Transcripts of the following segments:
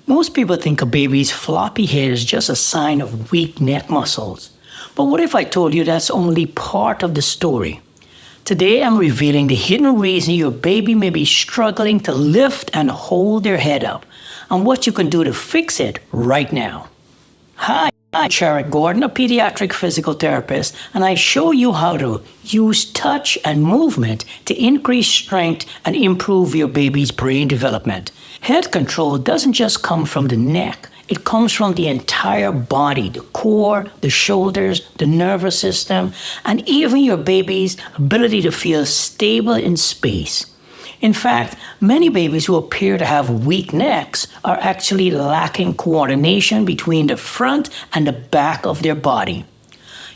Most people think a baby's floppy head is just a sign of weak neck muscles. But what if I told you that's only part of the story? Today I'm revealing the hidden reason your baby may be struggling to lift and hold their head up, and what you can do to fix it right now. Hi, I'm Cherrick, a pediatric physical therapist, and I show you how to use touch and movement to increase strength and improve your baby's brain development. Head control doesn't just come from the neck. It comes from the entire body, the core, the shoulders, the nervous system, and even your baby's ability to feel stable in space. In fact, many babies who appear to have weak necks are actually lacking coordination between the front and the back of their body.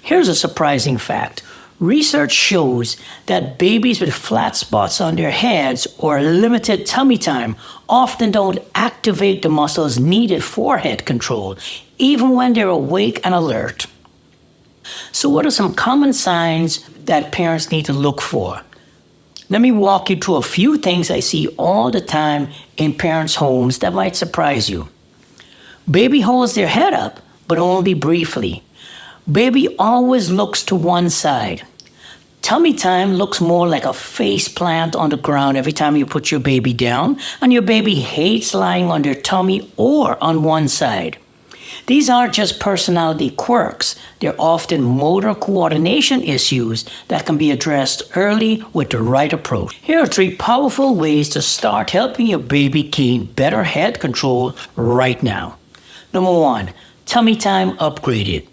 Here's a surprising fact. Research shows that babies with flat spots on their heads or limited tummy time often don't activate the muscles needed for head control, even when they're awake and alert. So what are some common signs that parents need to look for? Let me walk you through a few things I see all the time in parents' homes that might surprise you. Baby holds their head up, but only briefly. Baby always looks to one side. Tummy time looks more like a face plant on the ground every time you put your baby down, and your baby hates lying on their tummy or on one side. These aren't just personality quirks. They're often motor coordination issues that can be addressed early with the right approach. Here are 3 powerful ways to start helping your baby gain better head control right now. Number 1, tummy time upgraded.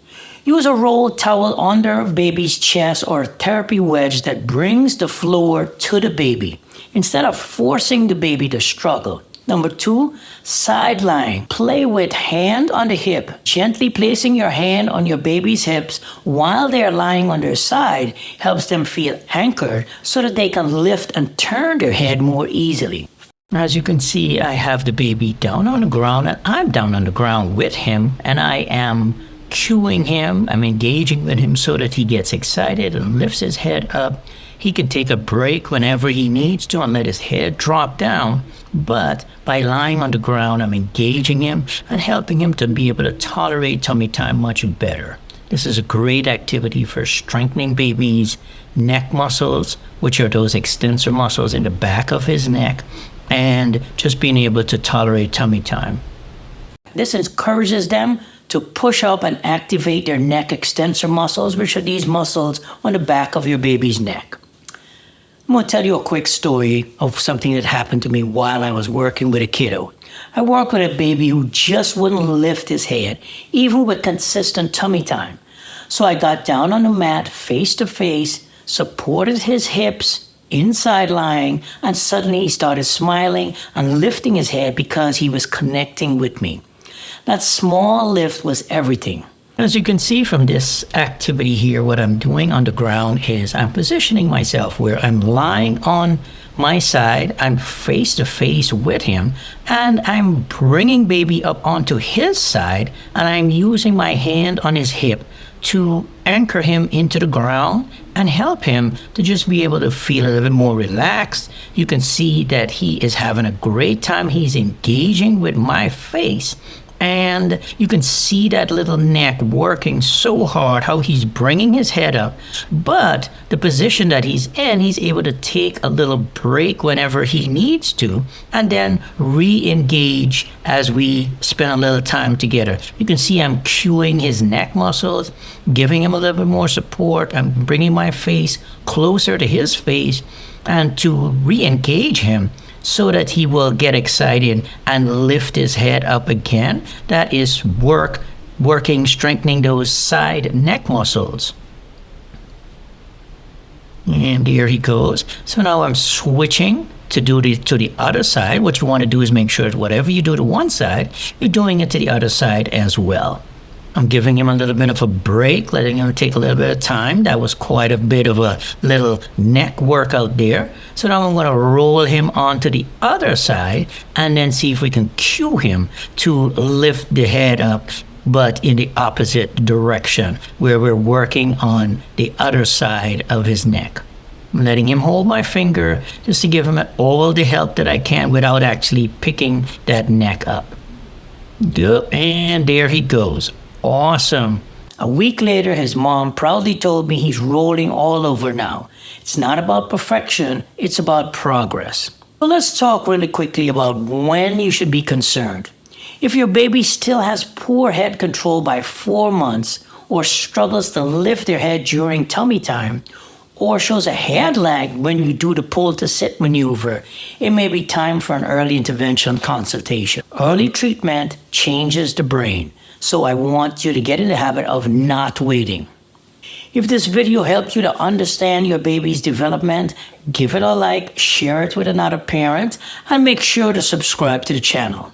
Use a rolled towel under baby's chest or a therapy wedge that brings the floor to the baby instead of forcing the baby to struggle. Number 2, side lying. Play with hand on the hip. Gently placing your hand on your baby's hips while they are lying on their side helps them feel anchored so that they can lift and turn their head more easily. As you can see, I have the baby down on the ground, and I'm down on the ground with him, and I am cueing him. I'm engaging with him so that he gets excited and lifts his head up. He can take a break whenever he needs to and let his head drop down. But by lying on the ground, I'm engaging him and helping him to be able to tolerate tummy time much better. This is a great activity for strengthening baby's neck muscles, which are those extensor muscles in the back of his neck, and just being able to tolerate tummy time. This encourages them to push up and activate their neck extensor muscles, which are these muscles on the back of your baby's neck. I'm going to tell you a quick story of something that happened to me while I was working with a kiddo. I worked with a baby who just wouldn't lift his head, even with consistent tummy time. So I got down on the mat, face to face, supported his hips, inside lying, and suddenly he started smiling and lifting his head because he was connecting with me. That small lift was everything. As you can see from this activity here, what I'm doing on the ground is I'm positioning myself where I'm lying on my side, I'm face to face with him, and I'm bringing baby up onto his side, and I'm using my hand on his hip to anchor him into the ground and help him to just be able to feel a little bit more relaxed. You can see that he is having a great time. He's engaging with my face. And you can see that little neck working so hard, how he's bringing his head up. But the position that he's in, he's able to take a little break whenever he needs to, and then re-engage as we spend a little time together. You can see I'm cueing his neck muscles, giving him a little bit more support. I'm bringing my face closer to his face and to re-engage him, so that he will get excited and lift his head up again. That is working, strengthening those side neck muscles. And here he goes. So now I'm switching to do to the other side. What you want to do is make sure that whatever you do to one side, you're doing it to the other side as well. I'm giving him a little bit of a break, letting him take a little bit of time. That was quite a bit of a little neck workout there. So now I'm going to roll him onto the other side and then see if we can cue him to lift the head up, but in the opposite direction, where we're working on the other side of his neck. I'm letting him hold my finger just to give him all the help that I can without actually picking that neck up. Yep, and there he goes. Awesome. A week later, his mom proudly told me he's rolling all over now. It's not about perfection, it's about progress. Well, let's talk really quickly about when you should be concerned. If your baby still has poor head control by 4 months, or struggles to lift their head during tummy time, or shows a head lag when you do the pull to sit maneuver, it may be time for an early intervention consultation. Early treatment changes the brain, so I want you to get in the habit of not waiting. If this video helped you to understand your baby's development, give it a like, share it with another parent, and make sure to subscribe to the channel.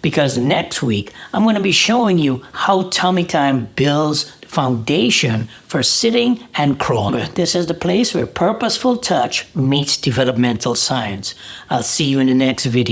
Because next week, I'm going to be showing you how tummy time builds the foundation for sitting and crawling. This is the place where purposeful touch meets developmental science. I'll see you in the next video.